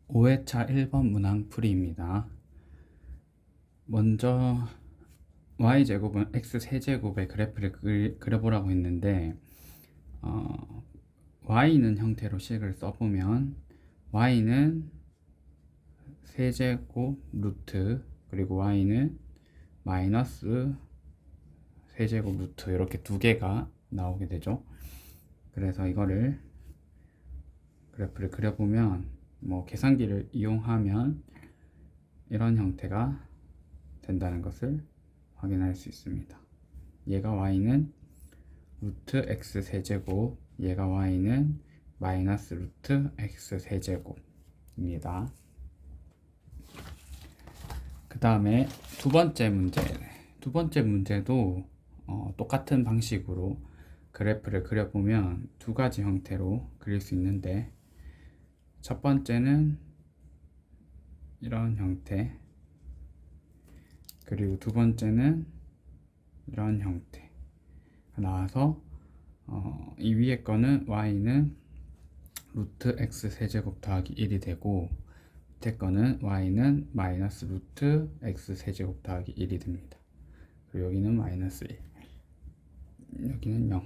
5회차 1번 문항풀이입니다. 먼저 y제곱은 x세제곱의 그래프를 그려보라고 했는데 y는 형태로 식을 써보면 y는 세제곱 루트 그리고 y는 마이너스 세제곱 루트 이렇게 두 개가 나오게 되죠. 그래서 이거를 그래프를 그려보면 계산기를 이용하면 이런 형태가 된다는 것을 확인할 수 있습니다. 얘가 y는 루트 x 세제곱, 얘가 y는 마이너스 루트 x 세제곱입니다. 그 다음에 두 번째 문제도 똑같은 방식으로 그래프를 그려보면 두 가지 형태로 그릴 수 있는데, 첫 번째는 이런 형태, 그리고 두 번째는 이런 형태 나와서 이 위에 거는 y는 루트 x 세제곱 더하기 1이 되고, 밑에 거는 y는 마이너스 루트 x 세제곱 더하기 1이 됩니다. 그리고 여기는 마이너스 1, 여기는 0.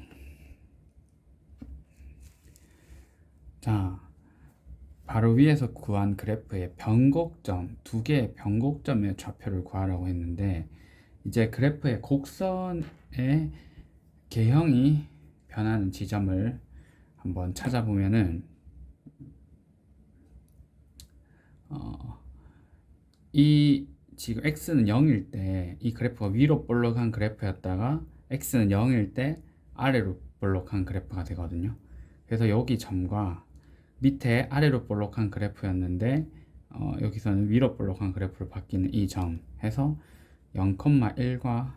자, 바로 위에서 구한 그래프의 변곡점, 두 개의 변곡점의 좌표를 구하라고 했는데, 이제 그래프의 곡선의 개형이 변하는 지점을 한번 찾아보면은 이 지금 x는 0일 때 이 그래프가 위로 볼록한 그래프였다가 x는 0일 때 아래로 볼록한 그래프가 되거든요. 그래서 여기 점과 밑에 아래로 볼록한 그래프였는데 여기서는 위로 볼록한 그래프로 바뀌는 이 점 해서 0,1과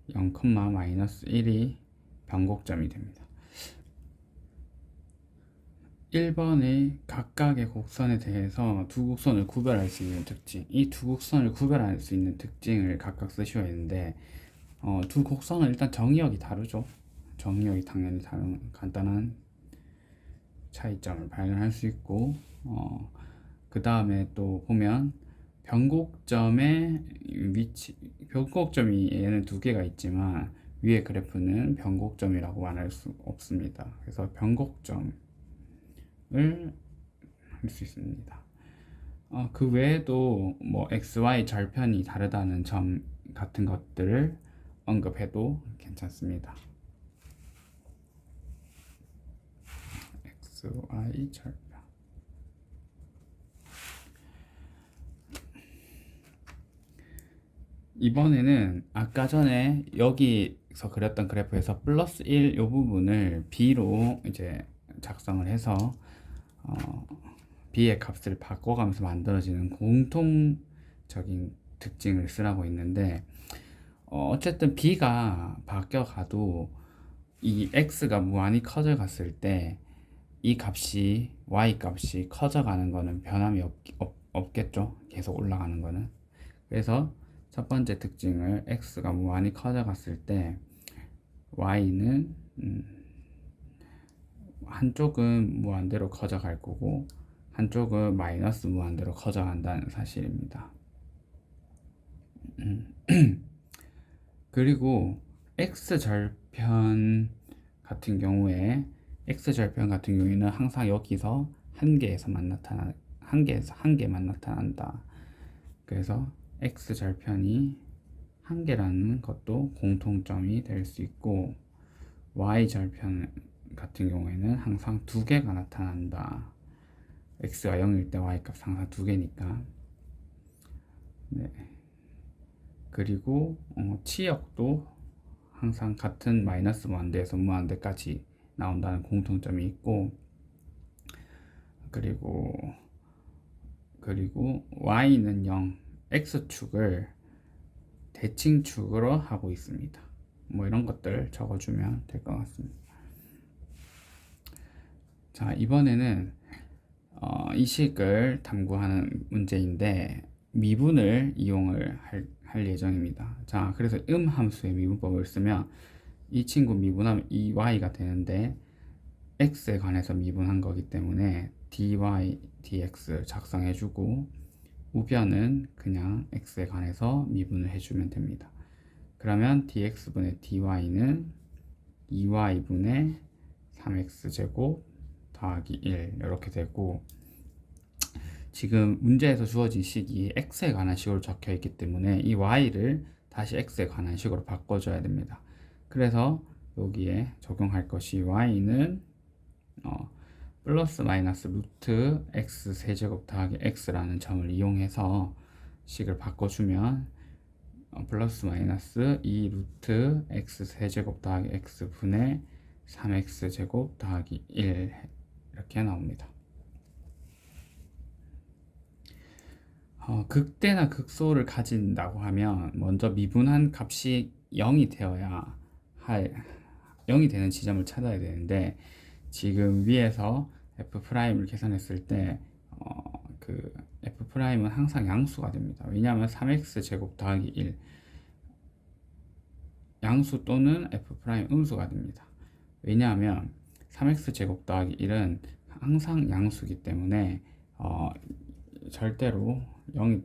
0,-1이 변곡점이 됩니다. 1번의 각각의 곡선에 대해서 두 곡선을 구별할 수 있는 특징, 이 두 곡선을 구별할 수 있는 특징을 각각 쓰셔야 하는데, 두 곡선은 일단 정의역이 다르죠. 정의역이 당연히 다른 간단한 차이점을 발견할 수 있고, 그 다음에 또 보면 변곡점의 위치, 변곡점이 얘는 두 개가 있지만 위에 그래프는 변곡점이라고 말할 수 없습니다. 그래서 변곡점을 할 수 있습니다. 그 외에도 XY 절편이 다르다는 점 같은 것들을 언급해도 괜찮습니다. XY 절편. 이번에는 아까 전에 여기서 그렸던 그래프에서 플러스 1 이 부분을 b로 이제 작성을 해서 b의 값을 바꿔가면서 만들어지는 공통적인 특징을 쓰라고 했는데, 어쨌든 b가 바뀌어가도 이 x가 무한히 커져갔을 때 이 값이 y 값이 커져가는 거는 변함이 없겠죠. 계속 올라가는 거는. 그래서 첫 번째 특징을 x가 무한히 커져갔을 때 y는 한쪽은 무한대로 커져갈 거고 한쪽은 마이너스 무한대로 커져간다는 사실입니다. 그리고 x절편 같은 경우에는 항상 여기서 한 개만 나타난다. 그래서 x절편이 한 개라는 것도 공통점이 될 수 있고, y절편 같은 경우에는 항상 두 개가 나타난다. x가 0일 때 y값 항상 두 개니까. 네. 그리고 치역도 항상 같은 마이너스 무한대에서 무한대까지 나온다는 공통점이 있고, 그리고 y는 0, x축을 대칭축으로 하고 있습니다. 이런 것들 적어주면 될 것 같습니다. 자, 이번에는 이 식을 탐구하는 문제인데 미분을 이용을 할 예정입니다. 자, 그래서 함수의 미분법을 쓰면 이 친구 미분하면 2y가 되는데 x에 관해서 미분한 거기 때문에 dy dx 작성해주고 우변은 그냥 x에 관해서 미분을 해주면 됩니다. 그러면 dx분의 dy는 2y분의 3x제곱 더하기 1 이렇게 되고, 지금 문제에서 주어진 식이 x에 관한 식으로 적혀 있기 때문에 이 y를 다시 x에 관한 식으로 바꿔줘야 됩니다. 그래서 여기에 적용할 것이 y는 플러스 마이너스 루트 x 세제곱 더하기 x라는 점을 이용해서 식을 바꿔주면 플러스 마이너스 2 루트 x 세제곱 더하기 x 분의 3x 제곱 더하기 1 이렇게 나옵니다. 극대나 극소를 가진다고 하면 먼저 미분한 값이 0이 되어야 0이 되는 지점을 찾아야 되는데, 지금 위에서 f'을 계산했을 때 그 f'은 항상 양수가 됩니다. 왜냐하면 3x 제곱 더하기 1 양수 또는 f' 음수가 됩니다. 왜냐하면 3x 제곱 더하기 1은 항상 양수이기 때문에 절대로 0이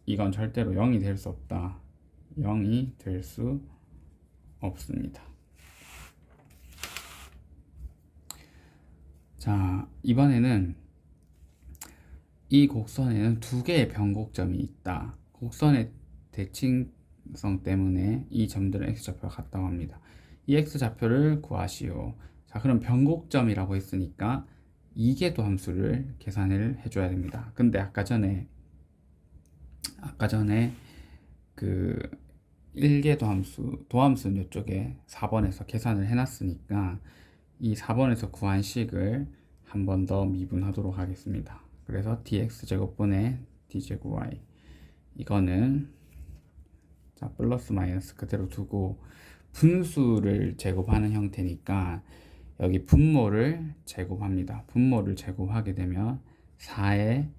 이건 절대로 0이 될 수 없다. 0이 될 수 없습니다. 자, 이번에는 이 곡선에는 두 개의 변곡점이 있다. 곡선의 대칭성 때문에 이 점들은 x좌표가 같다고 합니다. 이 x좌표를 구하시오. 자, 그럼 변곡점이라고 했으니까 이계도 함수를 계산을 해줘야 됩니다. 근데 아까 전에 그 1계도 함수, 도함수는 이쪽에 4번에서 계산을 해놨으니까 이 4번에서 구한 식을 한 번 더 미분하도록 하겠습니다. 그래서 dx제곱분의 d제곱 y, 이거는 자 플러스 마이너스 그대로 두고 분수를 제곱하는 형태니까 여기 분모를 제곱합니다. 분모를 제곱하게 되면 4의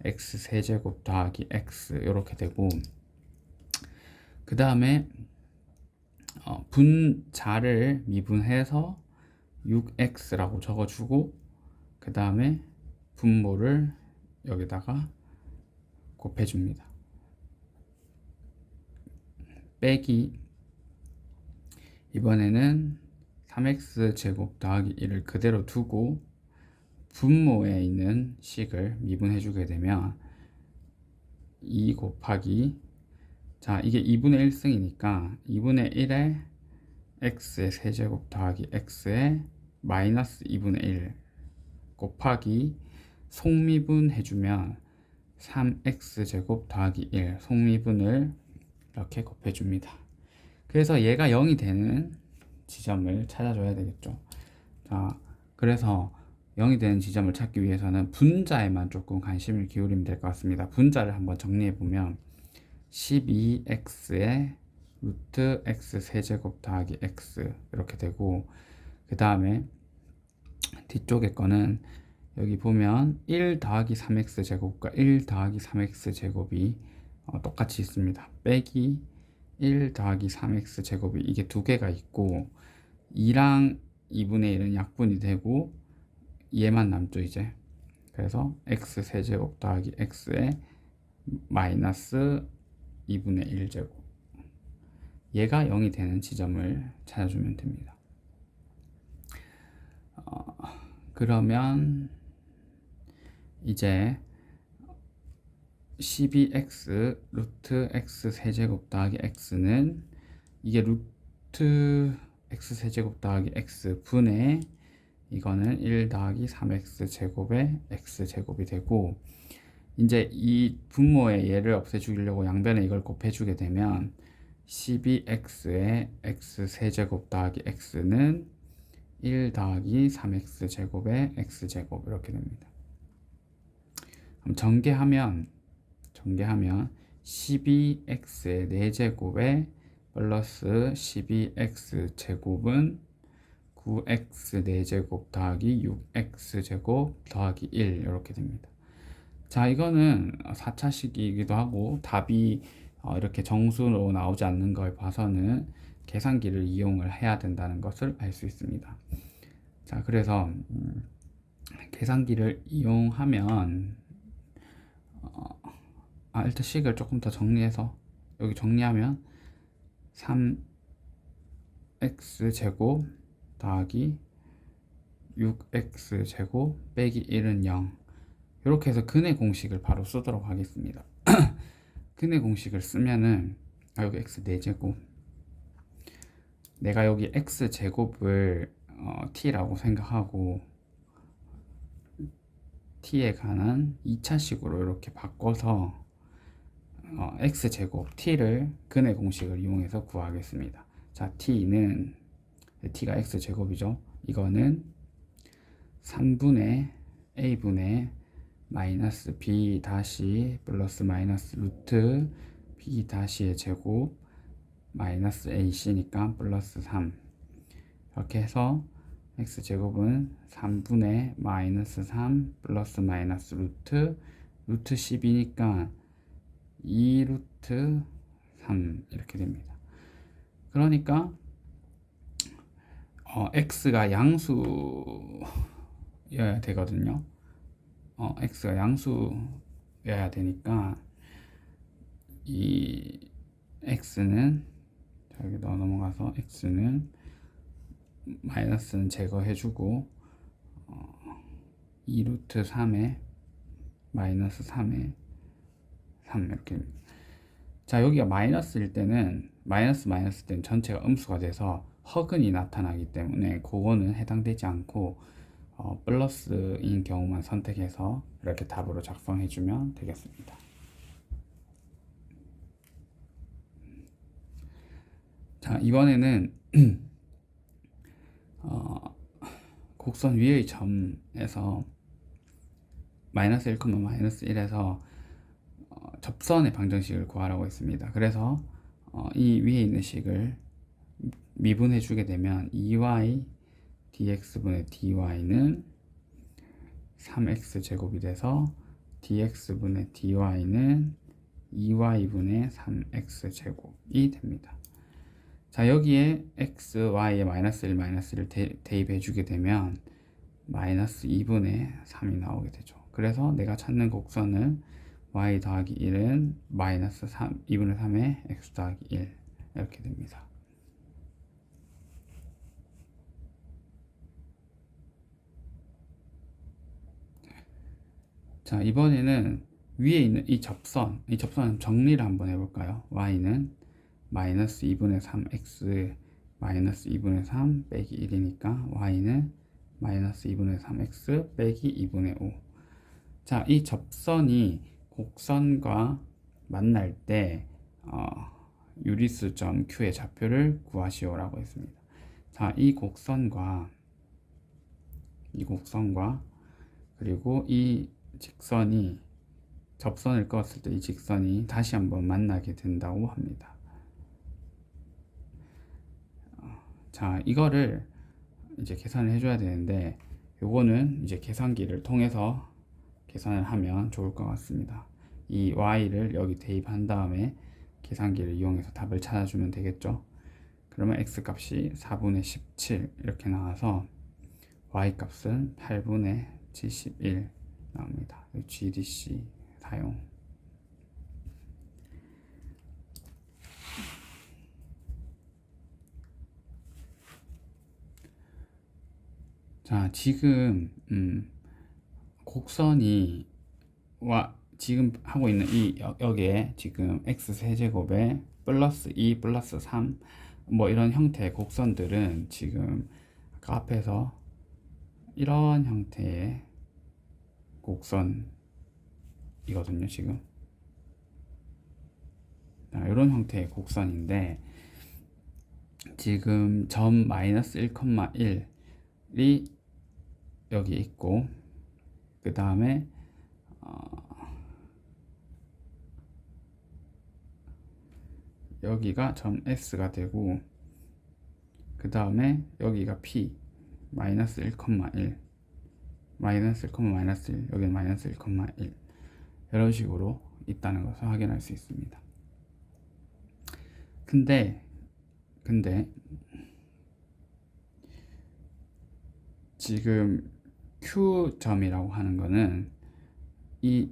x 세제곱 더하기 x 이렇게 되고, 그 다음에 분자를 미분해서 6x라고 적어주고, 그 다음에 분모를 여기다가 곱해줍니다. 빼기, 이번에는 3x 제곱 더하기 1을 그대로 두고 분모에 있는 식을 미분해 주게 되면 2 곱하기, 자 이게 2분의 1승이니까 2분의 1에 x의 세제곱 더하기 x의 마이너스 2분의 1 곱하기 속미분 해주면 3x 제곱 더하기 1 속미분을 이렇게 곱해줍니다. 그래서 얘가 0이 되는 지점을 찾아줘야 되겠죠. 자, 그래서 0이 되는 지점을 찾기 위해서는 분자에만 조금 관심을 기울이면 될 것 같습니다. 분자를 한번 정리해보면 12x의 루트 x 세제곱 더하기 x 이렇게 되고, 그 다음에 뒤쪽에 거는 여기 보면 1 더하기 3x 제곱과 1 더하기 3x 제곱이 똑같이 있습니다. 빼기 1 더하기 3x 제곱이 이게 두 개가 있고 2랑 2분의 1은 약분이 되고 얘만 남죠 이제. 그래서 x 세제곱 더하기 x의 마이너스 2분의 1제곱, 얘가 0이 되는 지점을 찾아주면 됩니다. 그러면 이제 12x 루트 x 세제곱 더하기 x는 이게 루트 x 세제곱 더하기 x 분의 이거는 1 더하기 3x 제곱의 x 제곱이 되고, 이제 이 분모의 얘를 없애주려고 양변에 이걸 곱해주게 되면 12x의 x 세제곱 더하기 x는 1 더하기 3x 제곱의 x 제곱 이렇게 됩니다. 그럼 전개하면 12x의 4제곱에 플러스 12x 제곱은 9x 4제곱 더하기 6x 제곱 더하기 1 이렇게 됩니다. 자, 이거는 4차식이기도 하고 답이 이렇게 정수로 나오지 않는 걸 봐서는 계산기를 이용을 해야 된다는 것을 알 수 있습니다. 자, 그래서 계산기를 이용하면 일단 식을 조금 더 정리해서 여기 정리하면 3x 제곱 더하기 6x제곱 빼기 1은 0. 이렇게 해서 근의 공식을 바로 쓰도록 하겠습니다. 근의 공식을 쓰면은 여기 x 4제곱, 내가 여기 x제곱을 t라고 생각하고 t에 관한 2차식으로 이렇게 바꿔서 x제곱 t를 근의 공식을 이용해서 구하겠습니다. 자, t는 t가 x제곱이죠. 이거는 3분의 a분의 마이너스 b 다시 플러스 마이너스 루트 b 다시의 제곱 마이너스 ac니까 플러스 3, 이렇게 해서 x제곱은 3분의 마이너스 3 플러스 마이너스 루트 12니까 2 루트 3 이렇게 됩니다. 그러니까 x가 양수여야 되거든요. x가 양수여야 되니까 이 x는 여기 넘어가서 x는 마이너스는 제거해주고 2 루트 3에 마이너스 3에 3 이렇게 됩니다. 자, 여기가 마이너스일 때는 마이너스 때는 전체가 음수가 돼서 허근이 나타나기 때문에 그거는 해당되지 않고 플러스인 경우만 선택해서 이렇게 답으로 작성해주면 되겠습니다. 자, 이번에는 곡선 위의 점에서 마이너스 1, 마이너스 1에서 접선의 방정식을 구하라고 했습니다. 그래서 이 위에 있는 식을 미분해 주게 되면 2y dx분의 dy는 3x제곱이 돼서 dx분의 dy는 2y분의 3x제곱이 됩니다. 자, 여기에 x, y에 마이너스 1, 마이너스 1을 대입해 주게 되면 마이너스 2분의 3이 나오게 되죠. 그래서 내가 찾는 곡선은 y 더하기 1은 마이너스 2분의 3의 x 더하기 1 이렇게 됩니다. 자, 이번에는 위에 있는 이 접선 정리를 한번 해볼까요? y는 마이너스 2분의 3x 마이너스 2분의 3 빼기 1이니까 y는 마이너스 2분의 3x 빼기 2분의 5. 자, 이 접선이 곡선과 만날 때 유리수점 Q의 좌표를 구하시오라고 했습니다. 자, 이 곡선과 그리고 이 직선이 접선을 그었을 때 이 직선이 다시 한번 만나게 된다고 합니다. 자, 이거를 이제 계산을 해줘야 되는데 요거는 이제 계산기를 통해서 계산을 하면 좋을 것 같습니다. 이 y를 여기 대입한 다음에 계산기를 이용해서 답을 찾아주면 되겠죠. 그러면 x 값이 4분의 17 이렇게 나와서 y 값은 8분의 71 나옵니다. GDC 사용. 자, 지금 곡선이 지금 하고 있는 이 여기에 지금 x 세제곱에 플러스 2 플러스 3 뭐 이런 형태의 곡선들은 지금 아까 앞에서 이런 형태의 곡선이거든요. 지금 이런 형태의 곡선인데 지금 점 마이너스 1,1이 여기 있고 그 다음에 여기가 점 S가 되고 그 다음에 여기가 P 마이너스 1,1 마이너스 1, 마이너스 1 여기는 마이너스 1,1 이런 식으로 있다는 것을 확인할 수 있습니다. 근데 지금 Q점이라고 하는 거는 이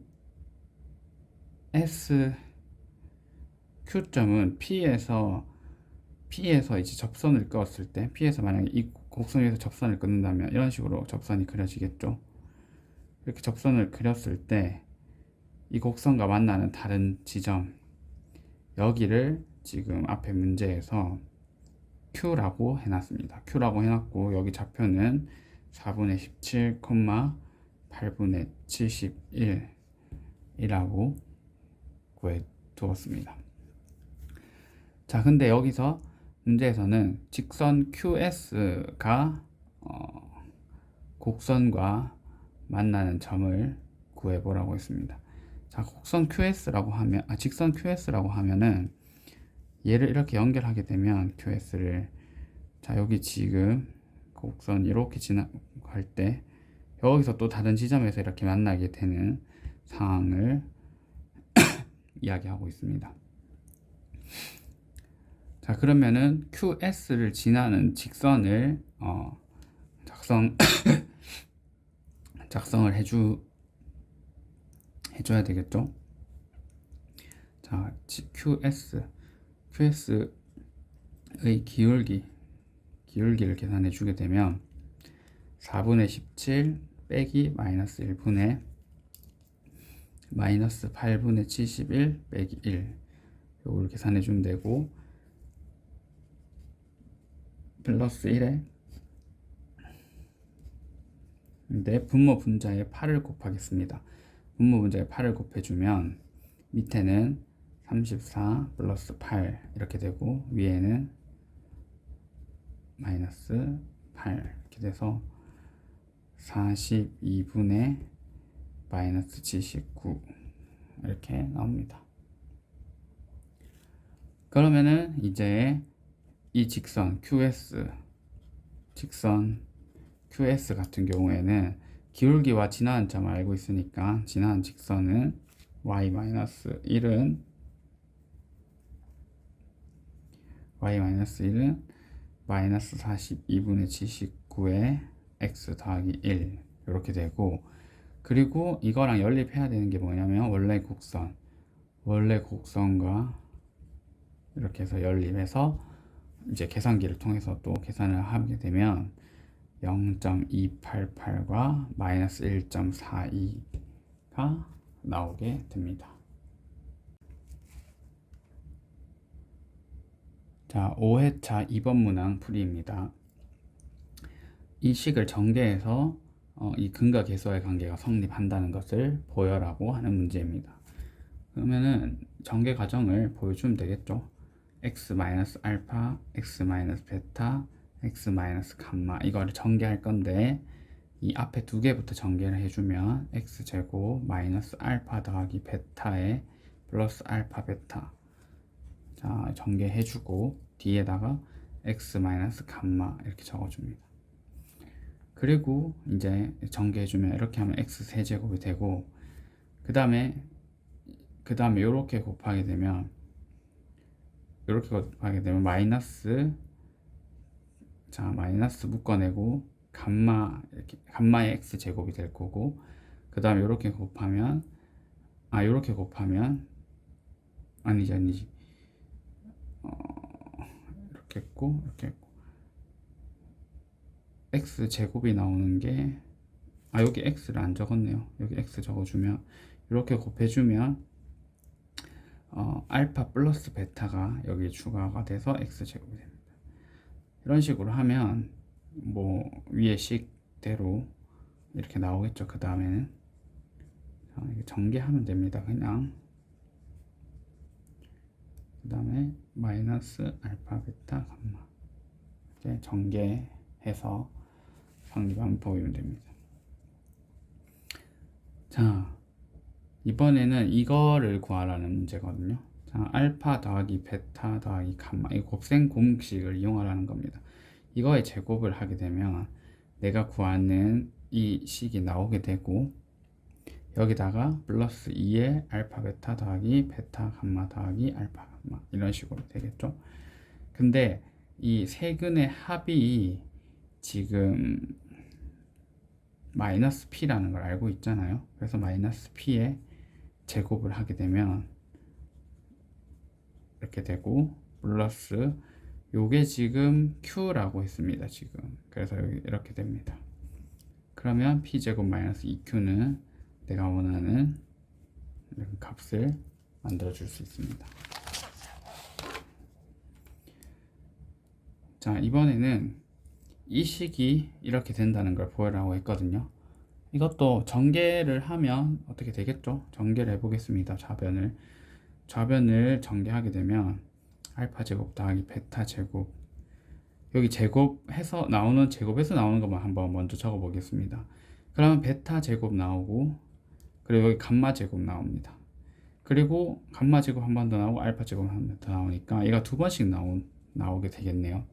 Q점은 P에서 이제 접선을 그었을 때, P에서 만약에 이 곡선 위에서 접선을 끊는다면 이런 식으로 접선이 그려지겠죠. 이렇게 접선을 그렸을 때 이 곡선과 만나는 다른 지점, 여기를 지금 앞에 문제에서 Q라고 해놨습니다. Q라고 해놨고, 여기 좌표는 4분의 17, 8분의 71이라고 구해 두었습니다. 자, 근데 여기서 문제에서는 직선 QS가 곡선과 만나는 점을 구해보라고 했습니다. 자, 곡선 QS라고 하면, 직선 QS라고 하면은 얘를 이렇게 연결하게 되면 QS를, 자, 여기 지금 곡선 이렇게 지나갈 때 여기서 또 다른 지점에서 이렇게 만나게 되는 상황을 이야기하고 있습니다. 자, 그러면은 QS를 지나는 직선을 작성을 해줘야 되겠죠. 자, QS의 기울기를 계산해 주게 되면 4분의 17 빼기 마이너스 1분의 마이너스 8분의 71 빼기 1, 요걸 계산해 주면 되고, 플러스 1에 근데 분모 분자에 8을 곱하겠습니다. 분모 분자에 8을 곱해주면 밑에는 34 플러스 8 이렇게 되고, 위에는 마이너스 8 이렇게 돼서 42분의 마이너스 79 이렇게 나옵니다. 그러면은 이제 이 직선 QS 같은 경우에는 기울기와 지나는 점을 알고 있으니까, 지나는 직선은 y-1은 마이너스 42분의 79에 x 더하기 1 이렇게 되고, 그리고 이거랑 연립해야 되는 게 뭐냐면 원래 곡선과 이렇게 해서 연립해서 이제 계산기를 통해서 또 계산을 하게 되면 0.288과 마이너스 1.42가 나오게 됩니다. 자, 5회차 2번 문항 풀이입니다. 이 식을 전개해서 이 근과 계수와의 관계가 성립한다는 것을 보여라고 하는 문제입니다. 그러면은 전개 과정을 보여주면 되겠죠. x-알파, x-베타, x-감마 이거를 전개할 건데, 이 앞에 두 개부터 전개를 해주면 x제곱 마이너스 알파 더하기 베타에 플러스 알파 베타, 자, 전개해주고 뒤에다가 x-감마 이렇게 적어줍니다. 그리고 이제 전개해주면 이렇게 하면 x 세제곱이 되고, 그 다음에 이렇게 곱하게 되면 마이너스 묶어내고 감마의 x 제곱이 될 거고, 그 다음에 이렇게 곱하면 아니지 이렇게 했고 x 제곱이 나오는 게, 여기 x를 안 적었네요. 여기 x 적어주면 이렇게 곱해주면 알파 플러스 베타가 여기 추가가 돼서 x 제곱이 됩니다. 이런 식으로 하면 뭐 위의 식대로 이렇게 나오겠죠. 그 다음에는 전개하면 됩니다. 그냥 그 다음에 마이너스 알파 베타 감마 이렇게 전개해서 성립하면 보이면 됩니다. 자, 이번에는 이거를 구하라는 문제거든요. 자, 알파 더하기 베타 더하기 감마, 이 곱셈 공식을 이용하라는 겁니다. 이거의 제곱을 하게 되면 내가 구하는 이 식이 나오게 되고, 여기다가 플러스 2에 알파 베타 더하기 베타 감마 더하기 알파 감마 이런 식으로 되겠죠. 근데 이 세근의 합이 지금 마이너스 p라는 걸 알고 있잖아요. 그래서 마이너스 p의 제곱을 하게 되면 이렇게 되고, 플러스 요게 지금 q라고 했습니다. 지금 그래서 이렇게 됩니다. 그러면 p제곱 마이너스 2q는 내가 원하는 값을 만들어 줄 수 있습니다. 자, 이번에는 이 식이 이렇게 된다는 걸 보여라고 했거든요. 이것도 전개를 하면 어떻게 되겠죠? 전개를 해보겠습니다. 좌변을 전개하게 되면 알파 제곱 더하기 베타 제곱, 여기 제곱해서 나오는 제곱에서 나오는 것만 한번 먼저 적어 보겠습니다. 그러면 베타 제곱 나오고, 그리고 여기 감마 제곱 나옵니다. 그리고 감마 제곱 한 번 더 나오고 알파 제곱 한 번 더 나오니까 얘가 두 번씩 나오게 되겠네요.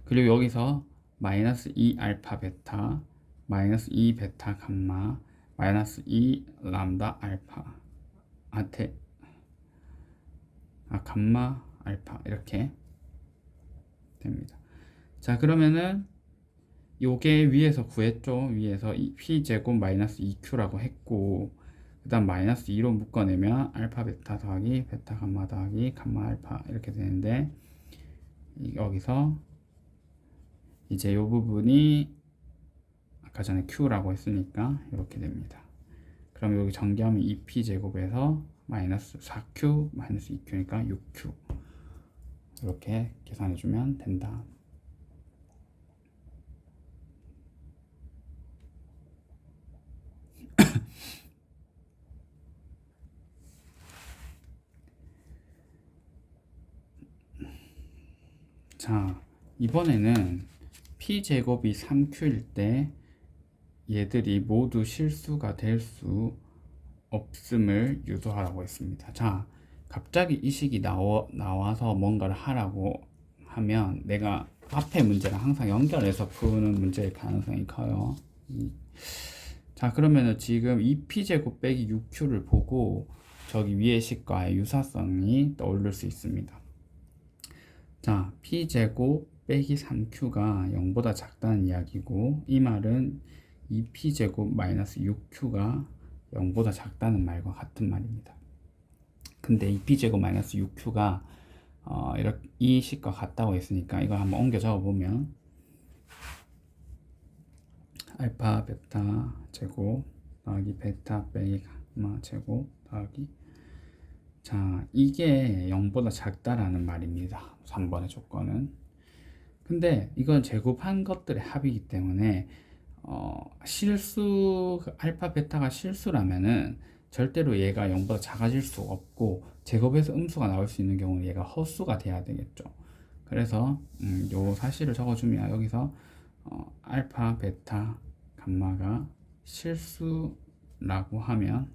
그리고 여기서 마이너스 2 알파 베타, 마이너스 2 베타 감마, 마이너스 2 람다 알파, 감마 알파, 이렇게 됩니다. 자, 그러면은 요게 위에서 구했죠. 위에서 p제곱 마이너스 2q라고 했고, 그 다음 마이너스 2로 묶어내면 알파 베타 더하기 베타 감마 더하기 감마 알파 이렇게 되는데, 여기서 이제 요 부분이 아까 전에 q라고 했으니까 이렇게 됩니다. 그럼 여기 전개하면 2p제곱에서 마이너스 4q 마이너스 2q니까 6q, 이렇게 계산해주면 된다. 자, 이번에는 p제곱이 3q일 때 얘들이 모두 실수가 될 수 없음을 유도하라고 했습니다. 자, 갑자기 이 식이 나와서 뭔가를 하라고 하면 내가 앞에 문제랑 항상 연결해서 푸는 문제일 가능성이 커요. 자, 그러면은 지금 2p제곱 빼기 6q를 보고 저기 위의 식과의 유사성이 떠오를 수 있습니다. 자, p제곱 빼기 3q가 0보다 작다는 이야기고, 이 말은 2p제곱 마이너스 6q가 0보다 작다는 말과 같은 말입니다. 근데 2p제곱 마이너스 6q가 이렇게 이 식과 같다고 했으니까 이거 한번 옮겨 적어보면 알파 베타 제곱 더하기 베타 빼기 감마 제곱 더하기, 자, 이게 0보다 작다라는 말입니다. 3번의 조건은. 근데 이건 제곱한 것들의 합이기 때문에 알파 베타가 실수라면은 절대로 얘가 0보다 작아질 수 없고, 제곱에서 음수가 나올 수 있는 경우는 얘가 허수가 돼야 되겠죠. 그래서 요 사실을 적어주면 여기서 알파 베타 감마가 실수라고 하면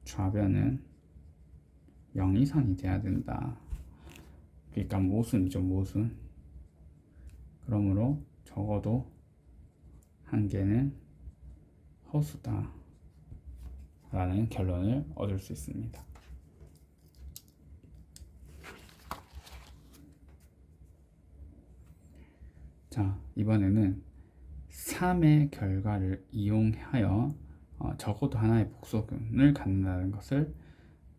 좌변은 0 이상이 돼야 된다. 그러니까 모순이죠, 모순. 그러므로 적어도 한 개는 허수다 라는 결론을 얻을 수 있습니다. 자, 이번에는 3의 결과를 이용하여 적어도 하나의 복소근을 갖는다는 것을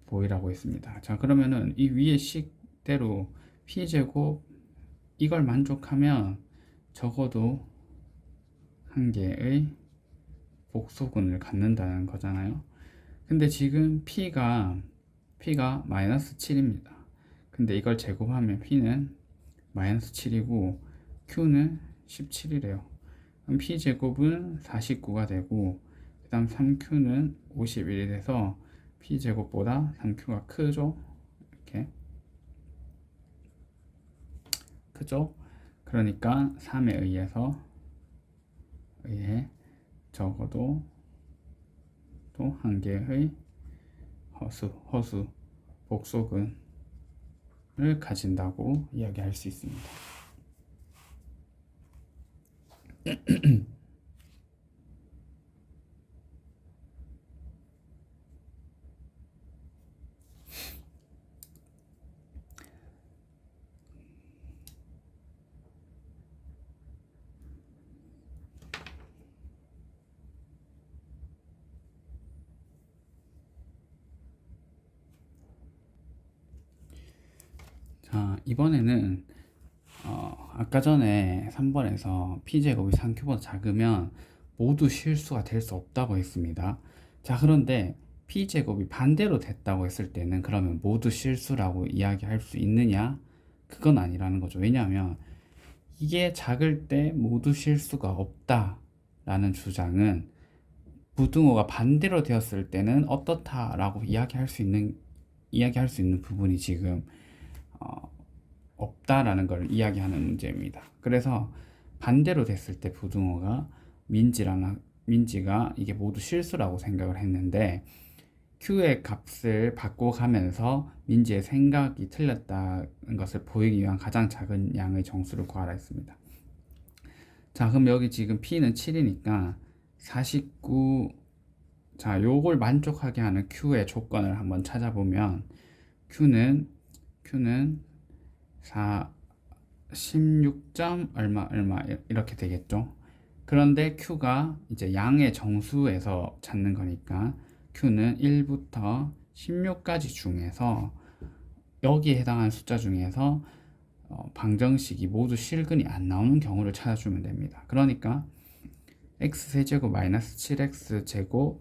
보이라고 했습니다. 자, 그러면은 이 위의 식대로 p제곱 이걸 만족하면 적어도 한 개의 복소근을 갖는다는 거잖아요. 근데 지금 p가 마이너스 7입니다. 근데 이걸 제곱하면 p는 마이너스 7이고 q는 17이래요. 그럼 p제곱은 49가 되고, 그 다음 3q는 51이 돼서 p제곱보다 3q가 크죠? 이렇게 크죠? 그러니까 3에 의해 적어도 또 한 개의 허수 복소근을 가진다고 이야기할 수 있습니다. 자, 이번에는 아까 전에 3번에서 p제곱이 3q보다 작으면 모두 실수가 될 수 없다고 했습니다. 자, 그런데 p제곱이 반대로 됐다고 했을 때는 그러면 모두 실수라고 이야기할 수 있느냐? 그건 아니라는 거죠. 왜냐하면 이게 작을 때 모두 실수가 없다라는 주장은 부등호가 반대로 되었을 때는 어떻다라고 이야기할 수 있는 부분이 지금 없다라는 걸 이야기하는 문제입니다. 그래서 반대로 됐을 때 부등호가 민지가 이게 모두 실수라고 생각을 했는데 Q의 값을 바꿔가면서 민지의 생각이 틀렸다는 것을 보이기 위한 가장 작은 양의 정수를 구하라 했습니다. 자, 그럼 여기 지금 P는 7이니까 49. 자, 요걸 만족하게 하는 Q의 조건을 한번 찾아보면 Q는 16점 얼마 이렇게 되겠죠. 그런데 Q가 이제 양의 정수에서 찾는 거니까 Q는 1부터 16까지 중에서 여기에 해당하는 숫자 중에서 방정식이 모두 실근이 안 나오는 경우를 찾아주면 됩니다. 그러니까 x세제곱 마이너스 7x제곱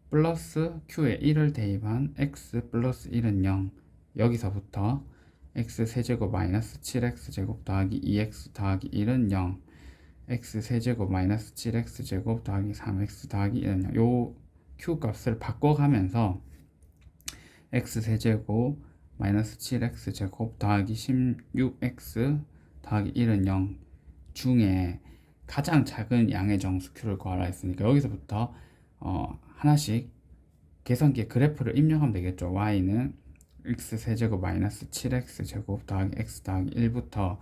플러스 q에 1을 대입한 x 플러스 1은 0. 여기서부터 x세제곱 마이너스 7x제곱 더하기 2x 더하기 1은 0. x세제곱 마이너스 7x제곱 더하기 3x 더하기 1은 0. 요 q 값을 바꿔가면서 x세제곱 마이너스 7x제곱 더하기 16x 더하기 1은 0 중에 가장 작은 양의 정수 q를 구하라 했으니까 여기서부터 하나씩 계산기에 그래프를 입력하면 되겠죠. y는 x세제곱 마이너스 7x제곱 더하기 x 더하기 1부터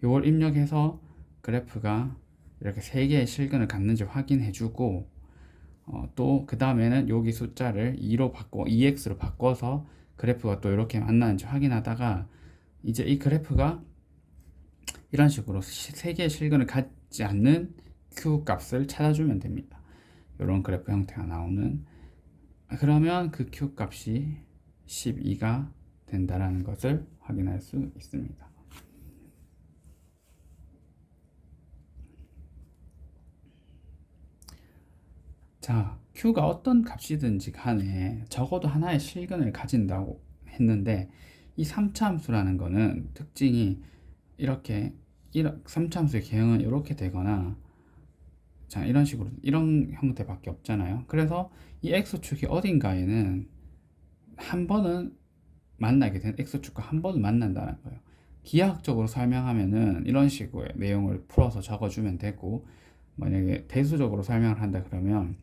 이걸 입력해서 그래프가 이렇게 3개의 실근을 갖는지 확인해주고 또 그 다음에는 여기 숫자를 2x로 바꿔서 그래프가 또 이렇게 만나는지 확인하다가 이제 이 그래프가 이런 식으로 3개의 실근을 갖지 않는 q 값을 찾아주면 됩니다. 이런 그래프 형태가 나오는, 그러면 그 q 값이 12가 된다라는 것을 확인할 수 있습니다. 자, q가 어떤 값이든지 간에 적어도 하나의 실근을 가진다고 했는데 이 3차 함수라는 거는 특징이 이렇게 3차 함수의 개형은 이렇게 되거나 자, 이런 식으로 이런 형태밖에 없잖아요. 그래서 이 x축이 어딘가에는 한 번은 만나게 된 x축과 한 번은 만난다는 거예요. 기하학적으로 설명하면은 이런 식의 내용을 풀어서 적어주면 되고, 만약에 대수적으로 설명을 한다 그러면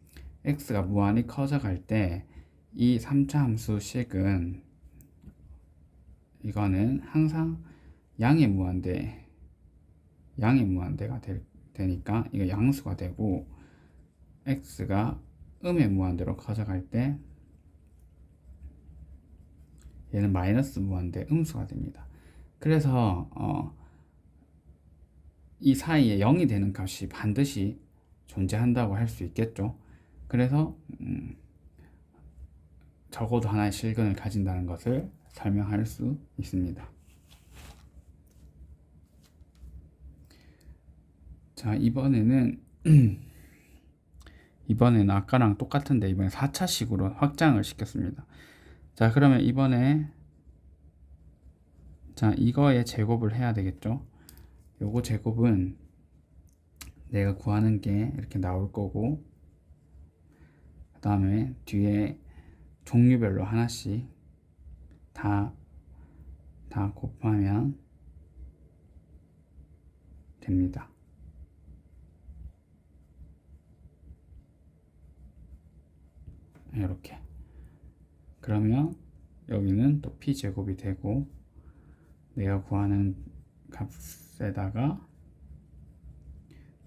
x가 무한히 커져갈 때 이 3차 함수 식은 이거는 항상 양의 무한대가 되니까 이거 양수가 되고, x가 음의 무한대로 커져갈 때 얘는 마이너스 무한대 음수가 됩니다. 그래서 이 사이에 0이 되는 값이 반드시 존재한다고 할 수 있겠죠. 그래서 적어도 하나의 실근을 가진다는 것을 설명할 수 있습니다. 자, 이번에는 아까랑 똑같은데 이번에 4차식으로 확장을 시켰습니다. 자, 그러면 이번에 자, 이거의 제곱을 해야 되겠죠. 요거 제곱은 내가 구하는 게 이렇게 나올 거고, 그 다음에 뒤에 종류별로 하나씩 다 곱하면 됩니다. 이렇게. 그러면 여기는 또 p제곱이 되고, 내가 구하는 값에다가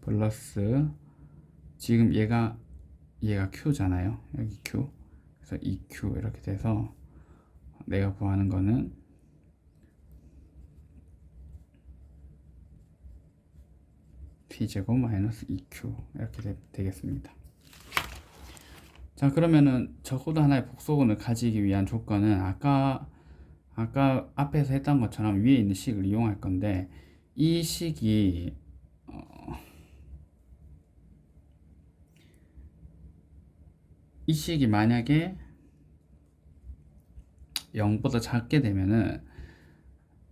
플러스 지금 얘가 q잖아요. 여기 q. 그래서 2q 이렇게 돼서 내가 구하는 거는 p제곱 마이너스 2q 이렇게 되겠습니다. 자, 그러면은 적어도 하나의 복소근을 가지기 위한 조건은 아까 아까 앞에서 했던 것처럼 위에 있는 식을 이용할 건데 이 식이 이 식이 만약에 0보다 작게 되면은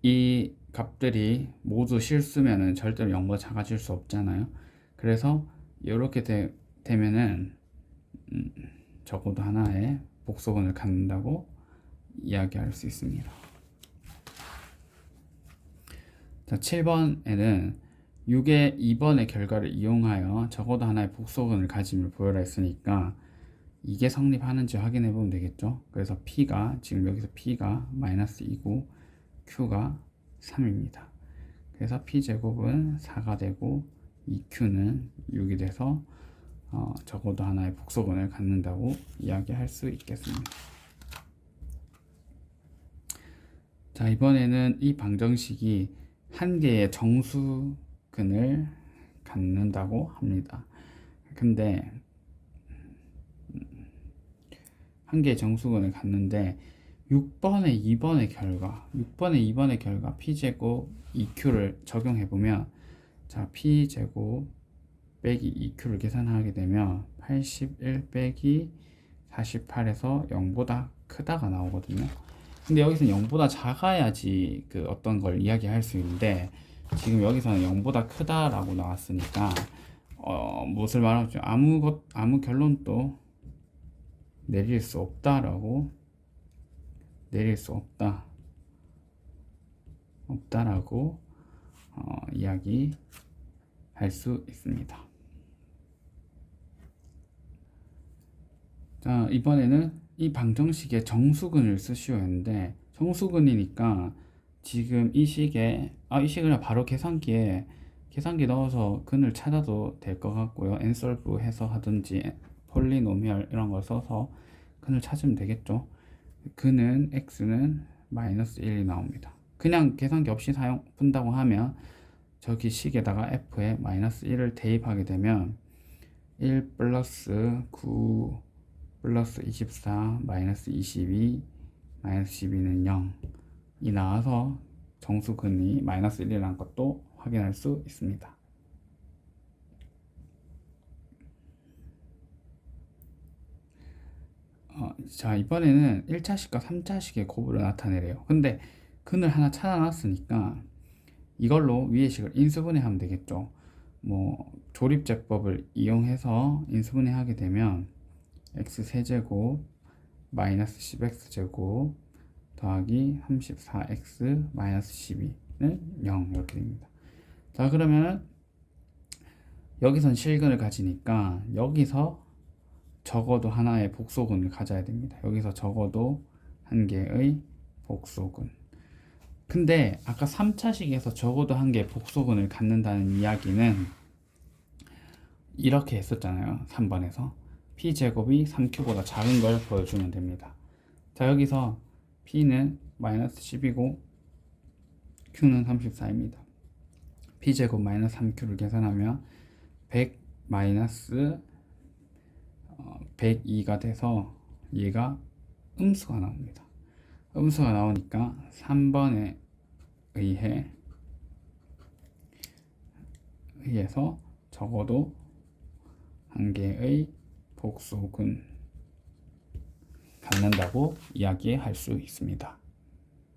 이 값들이 모두 실수면은 절대로 0보다 작아질 수 없잖아요. 그래서 이렇게 되면은 적어도 하나의 복소근을 갖는다고 이야기할 수 있습니다. 자, 7번에는 6의 2번의 결과를 이용하여 적어도 하나의 복소근을 가짐을 보여라 했으니까 이게 성립하는지 확인해 보면 되겠죠. 그래서 P가 지금 여기서 P가 마이너스 2고 Q가 3입니다. 그래서 P제곱은 4가 되고 2Q는 6이 돼서 적어도 하나의 복소근을 갖는다고 이야기할 수 있겠습니다. 자, 이번에는 이 방정식이 한 개의 정수근을 갖는다고 합니다. 근데 한 개의 정수근을 갖는데 6번의 2번의 결과 P제곱 2Q를 적용해보면 자, P제곱 빼기 2Q를 계산하게 되면 81 빼기 48에서 0보다 크다가 나오거든요. 근데 여기서는 0보다 작아야지 그 어떤 걸 이야기할 수 있는데 지금 여기서는 0보다 크다라고 나왔으니까 무엇을 말하죠? 아무 결론도 내릴 수 없다라고 이야기할 수 있습니다. 자, 이번에는 이 방정식에 정수근을 쓰시오 했는데 정수근이니까 지금 이 식을 그냥 바로 계산기에 넣어서 근을 찾아도 될 것 같고요. 엔솔브 해서 하든지 폴리노미얼 이런 걸 써서 근을 찾으면 되겠죠. 근은 x는 마이너스 1이 나옵니다. 그냥 계산기 없이 푼다고 하면 저기 식에다가 f에 마이너스 1을 대입하게 되면 1 플러스 9 플러스 24 마이너스 22 마이너스 12는 0이 나와서 정수근이 마이너스 1이라는 것도 확인할 수 있습니다. 자, 이번에는 1차식과 3차식의 곱을 나타내래요. 근데 근을 하나 찾아놨으니까 이걸로 위의 식을 인수분해하면 되겠죠. 뭐 조립제법을 이용해서 인수분해하게 되면 x 세제곱 마이너스 10x제곱 더하기 34x 마이너스 12는 0 이렇게 됩니다. 자, 그러면 여기선 실근을 가지니까 여기서 적어도 하나의 복소근을 가져야 됩니다. 여기서 적어도 한 개의 복소근. 근데 아까 3차식에서 적어도 한 개의 복소근을 갖는다는 이야기는 이렇게 했었잖아요. 3번에서 P제곱이 3Q보다 작은 걸 보여주면 됩니다. 자, 여기서 P는 마이너스 10이고 Q는 34입니다. P제곱 마이너스 3Q를 계산하면 100 마이너스 102가 돼서 얘가 음수가 나옵니다. 음수가 나오니까 3번에 의해서 적어도 한 개의 복소근 갖는다고 이야기할 수 있습니다.